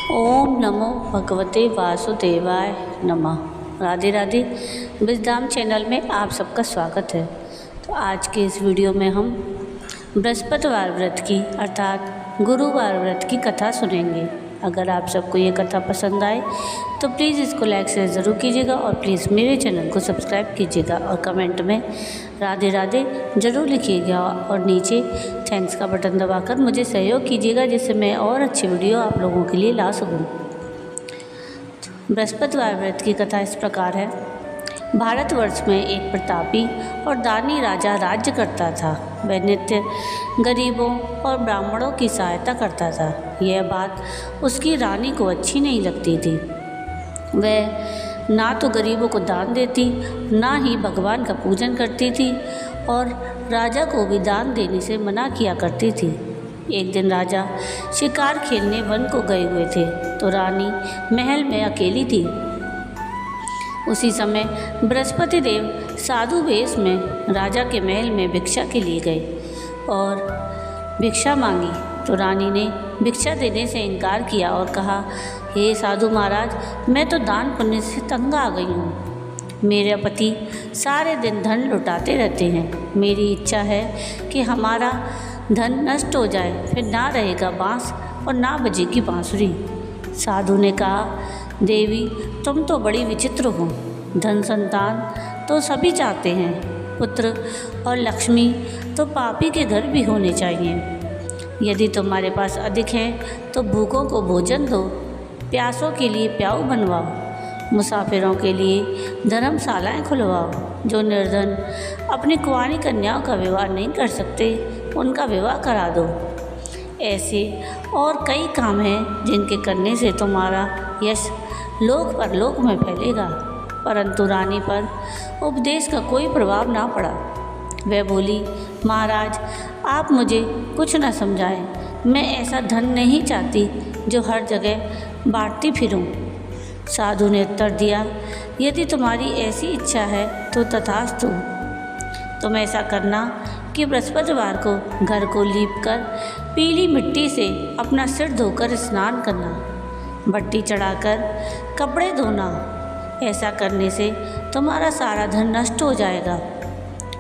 ओम नमो भगवते वासुदेवाय नमः। राधे राधे। विजडम चैनल में आप सबका स्वागत है। तो आज के इस वीडियो में हम बृहस्पतिवार व्रत की अर्थात गुरुवार व्रत की कथा सुनेंगे। अगर आप सबको ये कथा पसंद आए तो प्लीज़ इसको लाइक शेयर ज़रूर कीजिएगा और प्लीज़ मेरे चैनल को सब्सक्राइब कीजिएगा और कमेंट में राधे राधे ज़रूर लिखिएगा और नीचे थैंक्स का बटन दबाकर मुझे सहयोग कीजिएगा जिससे मैं और अच्छी वीडियो आप लोगों के लिए ला सकूं। बृहस्पतिवार व्रत की कथा इस प्रकार है। भारतवर्ष में एक प्रतापी और दानी राजा राज्य करता था। वह नित्य गरीबों और ब्राह्मणों की सहायता करता था। यह बात उसकी रानी को अच्छी नहीं लगती थी। वह ना तो गरीबों को दान देती, ना ही भगवान का पूजन करती थी और राजा को भी दान देने से मना किया करती थी। एक दिन राजा शिकार खेलने वन को गए हुए थे तो रानी महल में अकेली थी। उसी समय बृहस्पति देव साधु वेश में राजा के महल में भिक्षा के लिए गए और भिक्षा मांगी तो रानी ने भिक्षा देने से इनकार किया और कहा, हे साधु महाराज, मैं तो दान पुण्य से तंग आ गई हूँ। मेरे पति सारे दिन धन लुटाते रहते हैं। मेरी इच्छा है कि हमारा धन नष्ट हो जाए, फिर ना रहेगा बाँस और ना बजेगी बाँसुरी। साधु ने कहा, देवी, तुम तो बड़ी विचित्र हो। धन संतान तो सभी चाहते हैं, पुत्र और लक्ष्मी तो पापी के घर भी होने चाहिए। यदि तुम्हारे पास अधिक है तो भूखों को भोजन दो, प्यासों के लिए प्याऊ बनवाओ, मुसाफिरों के लिए धर्मशालाएं खुलवाओ। जो निर्धन अपनी कुंवारी कन्याओं का विवाह नहीं कर सकते उनका विवाह करा दो। ऐसे और कई काम हैं जिनके करने से तुम्हारा यश लोक परलोक में फैलेगा। परंतु रानी पर उपदेश का कोई प्रभाव ना पड़ा। वह बोली, महाराज, आप मुझे कुछ न समझाएं। मैं ऐसा धन नहीं चाहती जो हर जगह बांटती फिरूं। साधु ने उत्तर दिया, यदि तुम्हारी ऐसी इच्छा है तो तथास्तु। तुम ऐसा करना कि बृहस्पतिवार को घर को लीपकर पीली मिट्टी से अपना सिर धोकर स्नान करना, भट्टी चढ़ाकर कपड़े धोना। ऐसा करने से तुम्हारा सारा धन नष्ट हो जाएगा।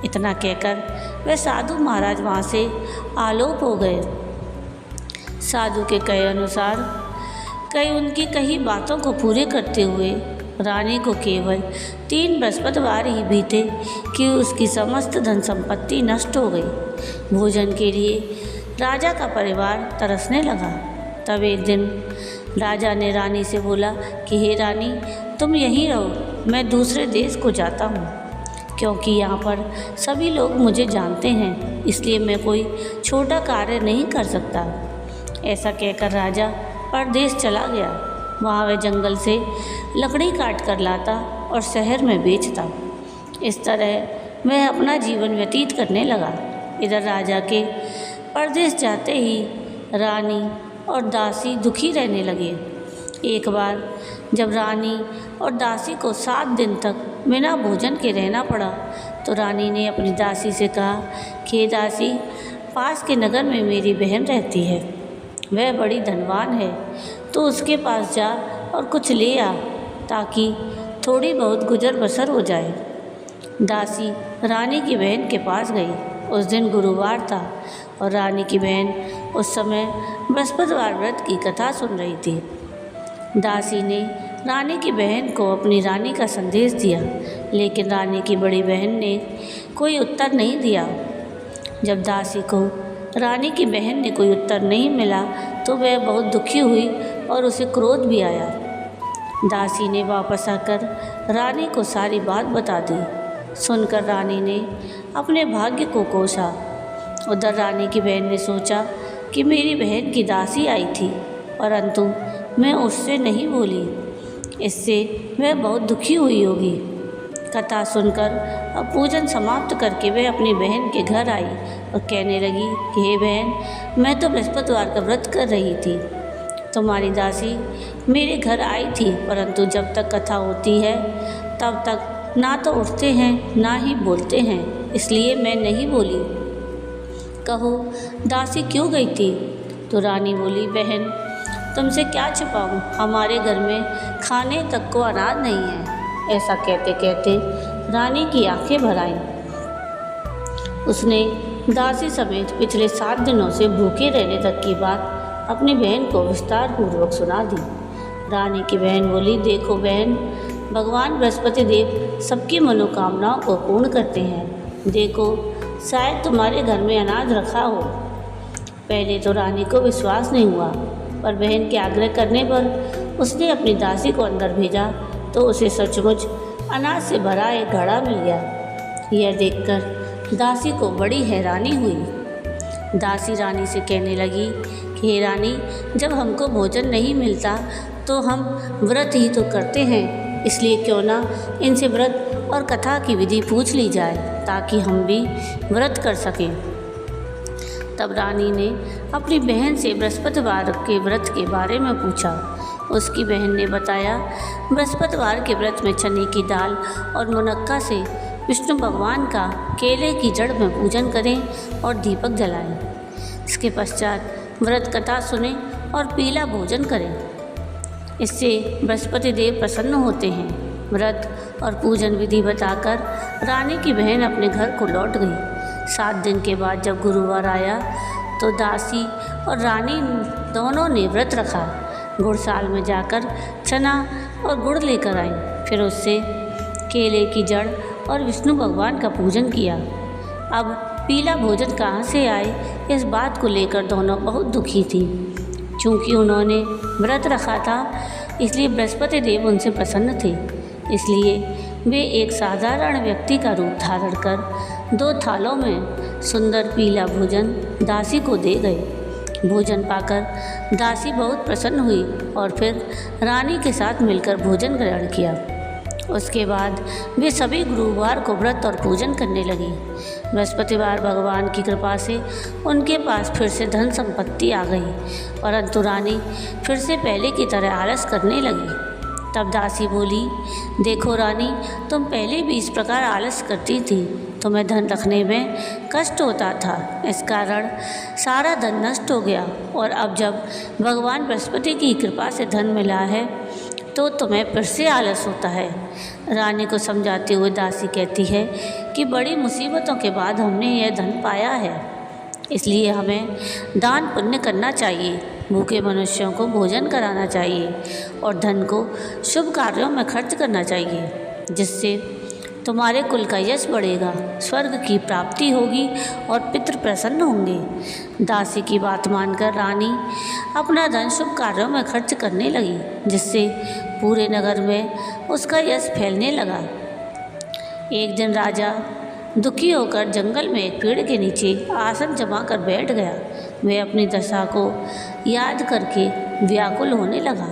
इतना कहकर वह साधु महाराज वहाँ से आलोप हो गए। साधु के कहे अनुसार उनकी कही बातों को पूरे करते हुए रानी को केवल 3 बृहस्पतिवार ही बीते कि उसकी समस्त धन संपत्ति नष्ट हो गई। भोजन के लिए राजा का परिवार तरसने लगा। तब एक दिन राजा ने रानी से बोला कि हे रानी, तुम यहीं रहो, मैं दूसरे देश को जाता हूँ, क्योंकि यहाँ पर सभी लोग मुझे जानते हैं, इसलिए मैं कोई छोटा कार्य नहीं कर सकता। ऐसा कहकर राजा परदेश चला गया। वहाँ वह जंगल से लकड़ी काट कर लाता और शहर में बेचता। इस तरह वह अपना जीवन व्यतीत करने लगा। इधर राजा के परदेश जाते ही रानी और दासी दुखी रहने लगे। एक बार जब रानी और दासी को 7 दिन तक बिना भोजन के रहना पड़ा तो रानी ने अपनी दासी से कहा कि दासी, पास के नगर में मेरी बहन रहती है, वह बड़ी धनवान है, तो उसके पास जा और कुछ ले आ ताकि थोड़ी बहुत गुजर बसर हो जाए। दासी रानी की बहन के पास गई। उस दिन गुरुवार था और रानी की बहन उस समय बृहस्पतिवार व्रत की कथा सुन रही थी। दासी ने रानी की बहन को अपनी रानी का संदेश दिया, लेकिन रानी की बड़ी बहन ने कोई उत्तर नहीं दिया। जब दासी को रानी की बहन ने कोई उत्तर नहीं मिला तो वह बहुत दुखी हुई और उसे क्रोध भी आया। दासी ने वापस आकर रानी को सारी बात बता दी। सुनकर रानी ने अपने भाग्य को कोसा। उधर रानी की बहन ने सोचा कि मेरी बहन की दासी आई थी, परंतु मैं उससे नहीं बोली, इससे वह बहुत दुखी हुई होगी। कथा सुनकर अब पूजन समाप्त करके वह अपनी बहन के घर आई और कहने लगी कि हे बहन, मैं तो बृहस्पतिवार का व्रत कर रही थी। तुम्हारी दासी मेरे घर आई थी, परंतु जब तक कथा होती है तब तक ना तो उठते हैं ना ही बोलते हैं, इसलिए मैं नहीं बोली। कहो, दासी क्यों गई थी? तो रानी बोली, बहन, तुमसे क्या छिपाऊं, हमारे घर में खाने तक को अनाज नहीं है। ऐसा कहते कहते रानी की आंखें भर आईं। उसने दासी समेत पिछले 7 दिनों से भूखे रहने तक की बात अपनी बहन को विस्तार पूर्वक सुना दी। रानी की बहन बोली, देखो बहन, भगवान बृहस्पति देव सबकी मनोकामनाओं को पूर्ण करते हैं। देखो, शायद तुम्हारे घर में अनाज रखा हो। पहले तो रानी को विश्वास नहीं हुआ, पर बहन के आग्रह करने पर उसने अपनी दासी को अंदर भेजा तो उसे सचमुच अनाज से भरा एक घड़ा मिल गया। यह देखकर दासी को बड़ी हैरानी हुई। दासी रानी से कहने लगी कि हे रानी, जब हमको भोजन नहीं मिलता तो हम व्रत ही तो करते हैं, इसलिए क्यों ना इनसे व्रत और कथा की विधि पूछ ली जाए ताकि हम भी व्रत कर सकें। तब रानी ने अपनी बहन से बृहस्पतिवार के व्रत के बारे में पूछा। उसकी बहन ने बताया, बृहस्पतिवार के व्रत में चने की दाल और मुनक्का से विष्णु भगवान का केले की जड़ में पूजन करें और दीपक जलाएं। इसके पश्चात व्रत कथा सुनें और पीला भोजन करें। इससे बृहस्पति देव प्रसन्न होते हैं। व्रत और पूजन विधि बताकर रानी की बहन अपने घर को लौट गई। 7 दिन के बाद जब गुरुवार आया तो दासी और रानी दोनों ने व्रत रखा। गुड़साल में जाकर चना और गुड़ लेकर आई, फिर उससे केले की जड़ और विष्णु भगवान का पूजन किया। अब पीला भोजन कहाँ से आए, इस बात को लेकर दोनों बहुत दुखी थी। चूँकि उन्होंने व्रत रखा था, इसलिए बृहस्पति देव उनसे प्रसन्न थे। इसलिए वे एक साधारण व्यक्ति का रूप धारण कर 2 थालों में सुंदर पीला भोजन दासी को दे गए। भोजन पाकर दासी बहुत प्रसन्न हुई और फिर रानी के साथ मिलकर भोजन ग्रहण किया। उसके बाद वे सभी गुरुवार को व्रत और पूजन करने लगी। बृहस्पतिवार भगवान की कृपा से उनके पास फिर से धन संपत्ति आ गई, परंतु रानी फिर से पहले की तरह आलस करने लगी। तब दासी बोली, देखो रानी, तुम पहले भी इस प्रकार आलस करती थी। तुम्हें धन रखने में कष्ट होता था, इस कारण सारा धन नष्ट हो गया, और अब जब भगवान बृहस्पति की कृपा से धन मिला है तो तुम्हें फिर से आलस होता है। रानी को समझाते हुए दासी कहती है कि बड़ी मुसीबतों के बाद हमने यह धन पाया है, इसलिए हमें दान पुण्य करना चाहिए, भूखे मनुष्यों को भोजन कराना चाहिए और धन को शुभ कार्यों में खर्च करना चाहिए, जिससे तुम्हारे कुल का यश बढ़ेगा, स्वर्ग की प्राप्ति होगी और पितृ प्रसन्न होंगे। दासी की बात मानकर रानी अपना धन शुभ कार्यों में खर्च करने लगी, जिससे पूरे नगर में उसका यश फैलने लगा। एक दिन राजा दुखी होकर जंगल में एक पेड़ के नीचे आसन जमा कर बैठ गया। वह अपनी दशा को याद करके व्याकुल होने लगा।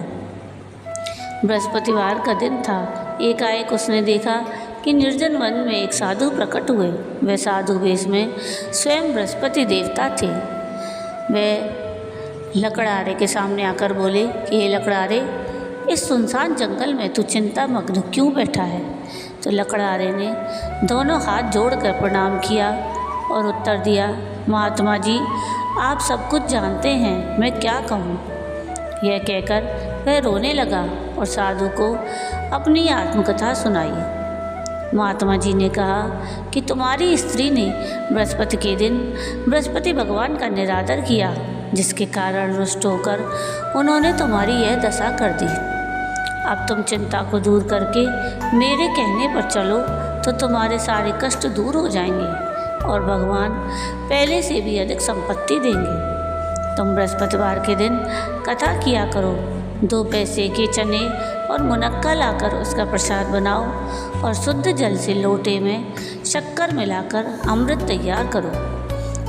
बृहस्पतिवार का दिन था। एकाएक उसने देखा कि निर्जन वन में एक साधु प्रकट हुए। वह साधु वेश में स्वयं बृहस्पति देवता थे। वह लकड़ारे के सामने आकर बोले कि हे लकड़ारे, इस सुनसान जंगल में तू चिंता मग्न क्यों बैठा है? तो लकड़ारे ने दोनों हाथ जोड़कर प्रणाम किया और उत्तर दिया, महात्मा जी, आप सब कुछ जानते हैं, मैं क्या कहूँ। यह कहकर वह रोने लगा और साधु को अपनी आत्मकथा सुनाई। महात्मा जी ने कहा कि तुम्हारी स्त्री ने बृहस्पति के दिन बृहस्पति भगवान का निरादर किया, जिसके कारण रुष्ट होकर उन्होंने तुम्हारी यह दशा कर दी। अब तुम चिंता को दूर करके मेरे कहने पर चलो तो तुम्हारे सारे कष्ट दूर हो जाएंगे और भगवान पहले से भी अधिक संपत्ति देंगे। तुम बृहस्पतिवार के दिन कथा किया करो, 2 पैसे के चने और मुनक्का लाकर उसका प्रसाद बनाओ और शुद्ध जल से लोटे में शक्कर मिलाकर अमृत तैयार करो।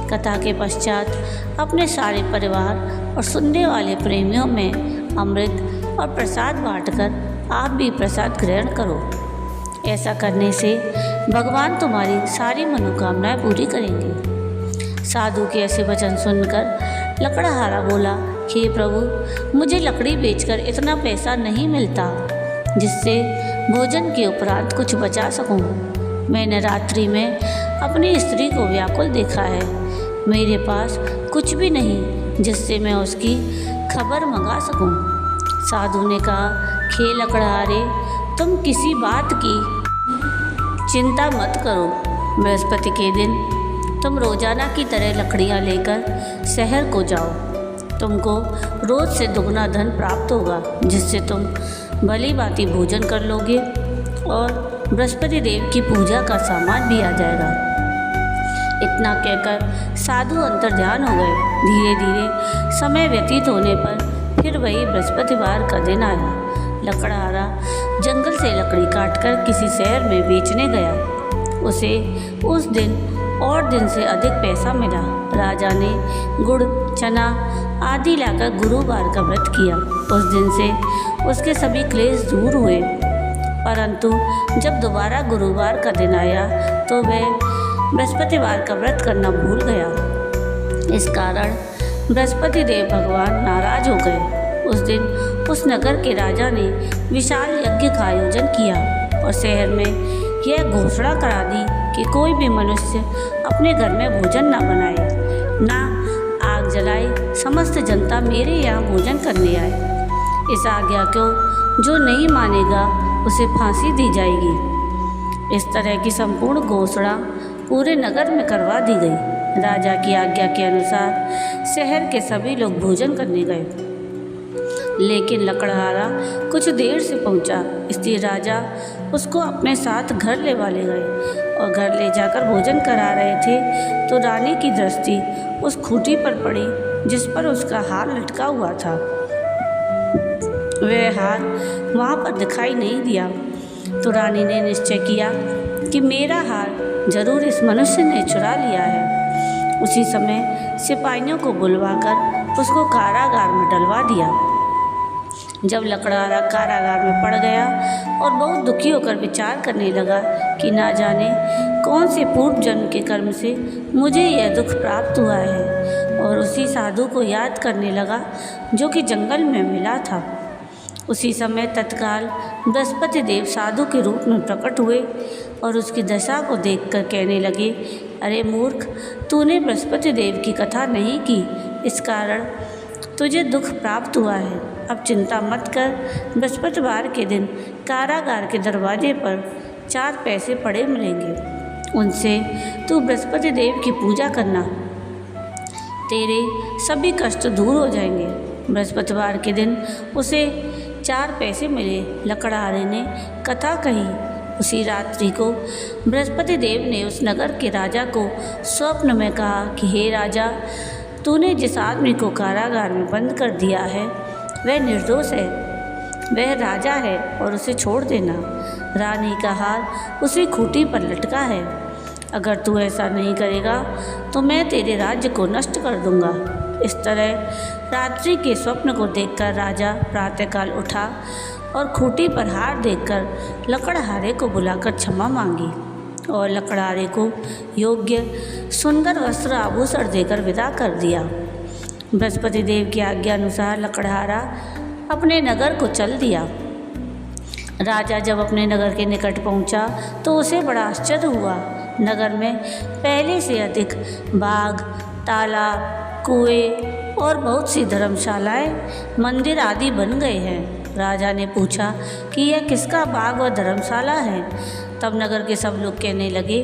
कथा के पश्चात अपने सारे परिवार और सुनने वाले प्रेमियों में अमृत और प्रसाद बांटकर आप भी प्रसाद ग्रहण करो। ऐसा करने से भगवान तुम्हारी सारी मनोकामनाएं पूरी करेंगे। साधु के ऐसे वचन सुनकर लकड़हारा बोला, हे प्रभु, मुझे लकड़ी बेचकर इतना पैसा नहीं मिलता जिससे भोजन के उपरांत कुछ बचा सकूं। मैंने रात्रि में अपनी स्त्री को व्याकुल देखा है। मेरे पास कुछ भी नहीं, जिससे मैं उसकी खबर मंगा सकूं। साधु ने कहा, हे लकड़हारे, तुम किसी बात की चिंता मत करो। बृहस्पति के दिन तुम रोजाना की तरह लकड़ियाँ लेकर शहर को जाओ। तुमको रोज से दुगना धन प्राप्त होगा, जिससे तुम भली भांति भोजन कर लोगे और बृहस्पति देव की पूजा का सामान भी आ जाएगा। इतना कहकर साधु अंतर्ध्यान हो गए। धीरे धीरे समय व्यतीत होने पर फिर वही बृहस्पतिवार का दिन आया। लकड़हारा जंगल से लकड़ी काटकर किसी शहर में बेचने गया। उसे उस दिन और दिन से अधिक पैसा मिला। राजा ने गुड़, चना आदि लाकर गुरुवार का व्रत किया। उस दिन से उसके सभी क्लेश दूर हुए। परंतु जब दोबारा गुरुवार का दिन आया तो वह बृहस्पतिवार का व्रत करना भूल गया। इस कारण बृहस्पति देव भगवान नाराज हो गए। उस दिन उस नगर के राजा ने विशाल यज्ञ का आयोजन किया और शहर में यह घोषणा करा दी कि कोई भी मनुष्य अपने घर में भोजन ना बनाए, ना आग जलाए। समस्त जनता मेरे यहाँ भोजन करने आए। इस आज्ञा को जो नहीं मानेगा उसे फांसी दी जाएगी। इस तरह की संपूर्ण घोषणा पूरे नगर में करवा दी गई। राजा की आज्ञा के अनुसार शहर के सभी लोग भोजन करने गए, लेकिन लकड़हारा कुछ देर से पहुंचा, इसलिए राजा उसको अपने साथ घर ले वाले गए और घर ले जाकर भोजन करा रहे थे तो रानी की दृष्टि उस खूंटी पर पड़ी जिस पर उसका हार लटका हुआ था। वह हार वहाँ पर दिखाई नहीं दिया तो रानी ने निश्चय किया कि मेरा हार जरूर इस मनुष्य ने चुरा लिया है। उसी समय सिपाहियों को बुलवाकर उसको कारागार में डलवा दिया। जब लकड़हारा कारागार में पड़ गया और बहुत दुखी होकर विचार करने लगा कि ना जाने कौन से पूर्व जन्म के कर्म से मुझे यह दुख प्राप्त हुआ है, और उसी साधु को याद करने लगा जो कि जंगल में मिला था। उसी समय तत्काल बृहस्पति देव साधु के रूप में प्रकट हुए और उसकी दशा को देखकर कहने लगे, अरे मूर्ख, तूने बृहस्पति देव की कथा नहीं की, इस कारण तुझे दुख प्राप्त हुआ है। अब चिंता मत कर। बृहस्पतिवार के दिन कारागार के दरवाजे पर 4 पैसे पड़े मिलेंगे, उनसे तू बृहस्पति देव की पूजा करना, तेरे सभी कष्ट दूर हो जाएंगे। बृहस्पतिवार के दिन उसे 4 पैसे मिले। लकड़हारे ने कथा कही। उसी रात्रि को बृहस्पति देव ने उस नगर के राजा को स्वप्न में कहा कि हे राजा, तूने जिस आदमी को कारागार में बंद कर दिया है वह निर्दोष है, वह राजा है और उसे छोड़ देना। रानी का हार उसी खूंटी पर लटका है। अगर तू ऐसा नहीं करेगा तो मैं तेरे राज्य को नष्ट कर दूंगा। इस तरह रात्रि के स्वप्न को देखकर राजा प्रातःकाल उठा और खूंटी पर हार देखकर लकड़हारे को बुलाकर क्षमा मांगी और लकड़हारे को योग्य सुंदर वस्त्र आभूषण देकर विदा कर दिया। बृहस्पति देव की आज्ञा अनुसार लकड़हारा अपने नगर को चल दिया। राजा जब अपने नगर के निकट पहुंचा तो उसे बड़ा आश्चर्य हुआ। नगर में पहले से अधिक बाग, तालाब, कुएं और बहुत सी धर्मशालाएं, मंदिर आदि बन गए हैं। राजा ने पूछा कि यह किसका बाग व धर्मशाला है। तब नगर के सब लोग कहने लगे,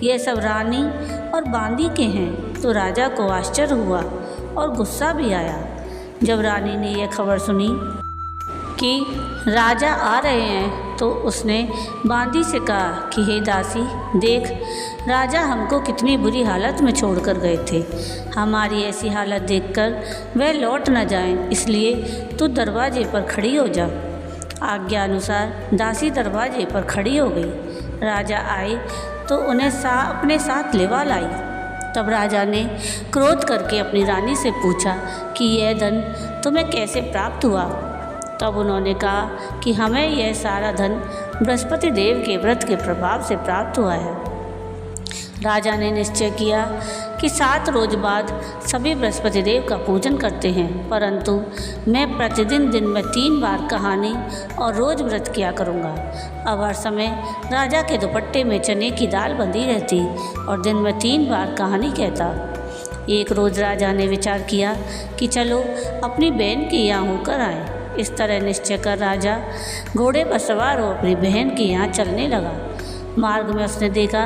यह सब रानी और बांदी के हैं। तो राजा को आश्चर्य हुआ और गुस्सा भी आया। जब रानी ने यह खबर सुनी कि राजा आ रहे हैं तो उसने बांदी से कहा कि हे दासी, देख, राजा हमको कितनी बुरी हालत में छोड़कर गए थे। हमारी ऐसी हालत देखकर वह लौट न जाएं, इसलिए तू दरवाजे पर खड़ी हो जा। आज्ञा अनुसार दासी दरवाजे पर खड़ी हो गई। राजा आए तो उन्हें अपने साथ लेवा लाई। तब राजा ने क्रोध करके अपनी रानी से पूछा कि यह धन तुम्हें कैसे प्राप्त हुआ। तब उन्होंने कहा कि हमें यह सारा धन बृहस्पति देव के व्रत के प्रभाव से प्राप्त हुआ है। राजा ने निश्चय किया कि 7 रोज बाद सभी बृहस्पति देव का पूजन करते हैं, परंतु मैं प्रतिदिन दिन में 3 बार कहानी और रोज व्रत किया करूँगा। अब हर समय राजा के दुपट्टे में चने की दाल बंधी रहती और दिन में 3 बार कहानी कहता। एक रोज़ राजा ने विचार किया कि चलो अपनी बहन के यहाँ होकर आएं। इस तरह निश्चय कर राजा घोड़े पर सवार हो अपनी बहन के यहाँ चलने लगा। मार्ग में उसने देखा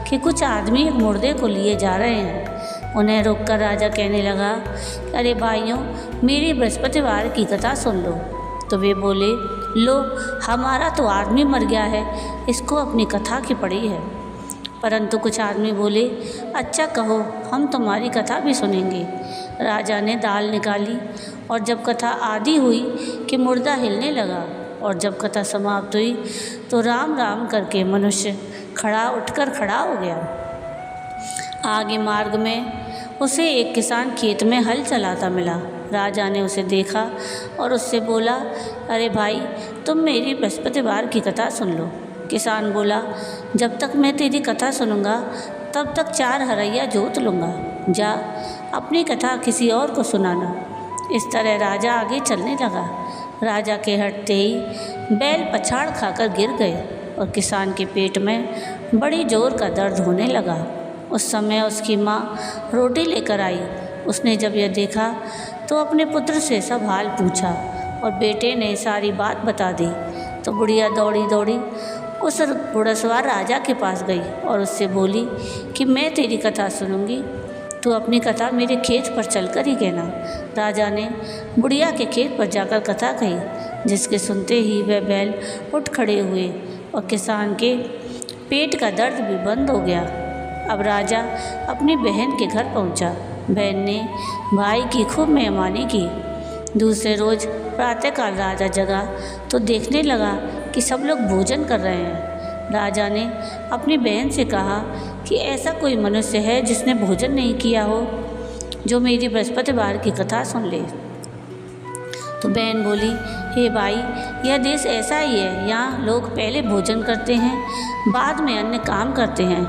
कि कुछ आदमी एक मुर्दे को लिए जा रहे हैं। उन्हें रोककर राजा कहने लगा, अरे भाइयों, मेरी बृहस्पतिवार की कथा सुन लो। तो वे बोले, लो, हमारा तो आदमी मर गया है, इसको अपनी कथा की पड़ी है। परंतु कुछ आदमी बोले, अच्छा कहो, हम तुम्हारी कथा भी सुनेंगे। राजा ने दाल निकाली और जब कथा आधी हुई कि मुर्दा हिलने लगा, और जब कथा समाप्त हुई तो राम राम करके मनुष्य उठकर खड़ा हो गया। आगे मार्ग में उसे एक किसान खेत में हल चलाता मिला। राजा ने उसे देखा और उससे बोला, अरे भाई, तुम मेरी बृहस्पतिवार की कथा सुन लो। किसान बोला, जब तक मैं तेरी कथा सुनूंगा तब तक 4 हरैया जोत लूँगा। जा, अपनी कथा किसी और को सुनाना। इस तरह राजा आगे चलने लगा। राजा के हटते ही बैल पछाड़ खाकर गिर गए और किसान के पेट में बड़ी जोर का दर्द होने लगा। उस समय उसकी माँ रोटी लेकर आई। उसने जब यह देखा तो अपने पुत्र से सब हाल पूछा और बेटे ने सारी बात बता दी। तो बुढ़िया दौड़ी दौड़ी उस घुड़सवार राजा के पास गई और उससे बोली कि मैं तेरी कथा सुनूंगी, तू अपनी कथा मेरे खेत पर चलकर ही कहना। राजा ने बुढ़िया के खेत पर जाकर कथा कही, जिसके सुनते ही वह बैल उठ खड़े हुए और किसान के पेट का दर्द भी बंद हो गया। अब राजा अपनी बहन के घर पहुंचा। बहन ने भाई की खूब मेहमानी की। दूसरे रोज़ प्रातःकाल राजा जगा तो देखने लगा कि सब लोग भोजन कर रहे हैं। राजा ने अपनी बहन से कहा कि ऐसा कोई मनुष्य है जिसने भोजन नहीं किया हो, जो मेरी बृहस्पतिवार की कथा सुन ले। तो बहन बोली, हे भाई, यह देश ऐसा ही है, यहाँ लोग पहले भोजन करते हैं, बाद में अन्य काम करते हैं।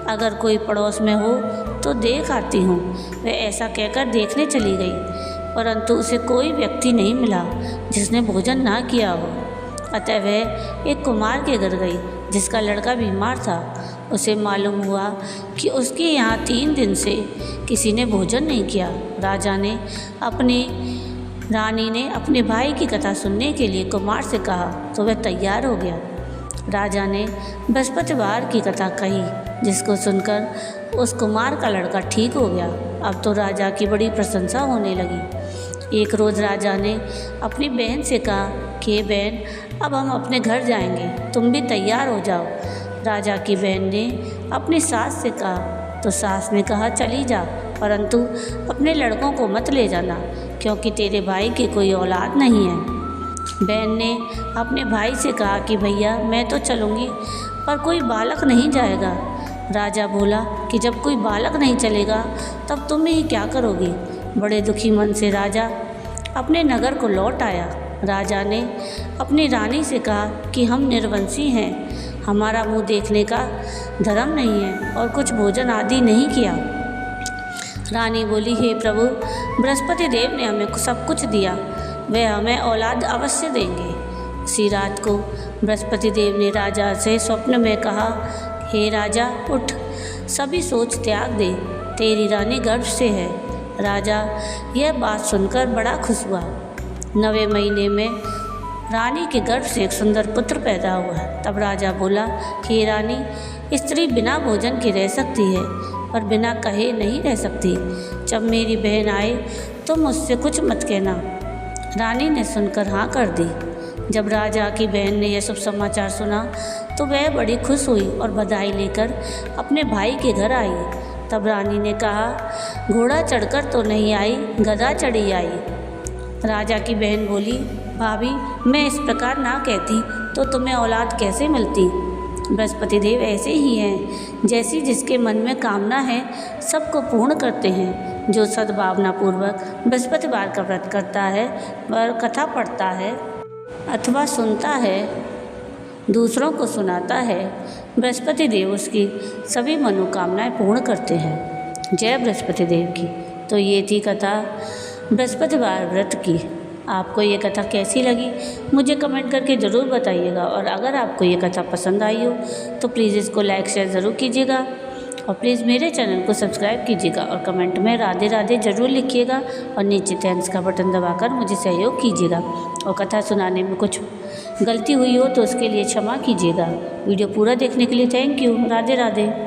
अगर कोई पड़ोस में हो तो देख आती हूँ। वह ऐसा कहकर देखने चली गई, परंतु उसे कोई व्यक्ति नहीं मिला जिसने भोजन ना किया हो। अतः वह एक कुमार के घर गई जिसका लड़का बीमार था। उसे मालूम हुआ कि उसके यहाँ 3 दिन से किसी ने भोजन नहीं किया। रानी ने अपने भाई की कथा सुनने के लिए कुमार से कहा तो वह तैयार हो गया। राजा ने बृहस्पतिवार की कथा कही, जिसको सुनकर उस कुमार का लड़का ठीक हो गया। अब तो राजा की बड़ी प्रशंसा होने लगी। एक रोज़ राजा ने अपनी बहन से कहा कि बहन, अब हम अपने घर जाएंगे, तुम भी तैयार हो जाओ। राजा की बहन ने अपनी सास से कहा तो सास ने कहा, चली जा, परंतु अपने लड़कों को मत ले जाना, क्योंकि तेरे भाई की कोई औलाद नहीं है। बहन ने अपने भाई से कहा कि भैया, मैं तो चलूँगी, पर कोई बालक नहीं जाएगा। राजा बोला कि जब कोई बालक नहीं चलेगा तब तुम ही क्या करोगी। बड़े दुखी मन से राजा अपने नगर को लौट आया। राजा ने अपनी रानी से कहा कि हम निर्वंशी हैं, हमारा मुंह देखने का धर्म नहीं है और कुछ भोजन आदि नहीं किया। रानी बोली, हे प्रभु, बृहस्पति देव ने हमें सब कुछ दिया, वह हमें औलाद अवश्य देंगे। उसी रात को बृहस्पति देव ने राजा से स्वप्न में कहा, हे राजा, उठ, सभी सोच त्याग दे, तेरी रानी गर्भ से है। राजा यह बात सुनकर बड़ा खुश हुआ। 9वें महीने में रानी के गर्भ से एक सुंदर पुत्र पैदा हुआ। तब राजा बोला कि हे रानी, स्त्री बिना भोजन के रह सकती है, पर बिना कहे नहीं रह सकती। जब मेरी बहन आए तो मुझसे कुछ मत कहना। रानी ने सुनकर हाँ कर दी। जब राजा की बहन ने यह सब समाचार सुना तो वह बड़ी खुश हुई और बधाई लेकर अपने भाई के घर आई। तब रानी ने कहा, घोड़ा चढ़कर तो नहीं आई, गधा चढ़ी आई। राजा की बहन बोली, भाभी, मैं इस प्रकार ना कहती तो तुम्हें औलाद कैसे मिलती। बृहस्पति देव ऐसे ही हैं, जैसी जिसके मन में कामना है सबको पूर्ण करते हैं। जो सद्भावनापूर्वक बृहस्पतिवार का व्रत करता है, वह कथा पढ़ता है अथवा सुनता है, दूसरों को सुनाता है, बृहस्पति देव उसकी सभी मनोकामनाएं पूर्ण करते हैं। जय बृहस्पति देव की। तो ये थी कथा बृहस्पतिवार व्रत की। आपको ये कथा कैसी लगी मुझे कमेंट करके ज़रूर बताइएगा, और अगर आपको ये कथा पसंद आई हो तो प्लीज़ इसको लाइक शेयर ज़रूर कीजिएगा और प्लीज़ मेरे चैनल को सब्सक्राइब कीजिएगा और कमेंट में राधे राधे ज़रूर लिखिएगा और नीचे थैंक्स का बटन दबाकर मुझे सहयोग कीजिएगा। और कथा सुनाने में कुछ गलती हुई हो तो उसके लिए क्षमा कीजिएगा। वीडियो पूरा देखने के लिए थैंक यू। राधे राधे।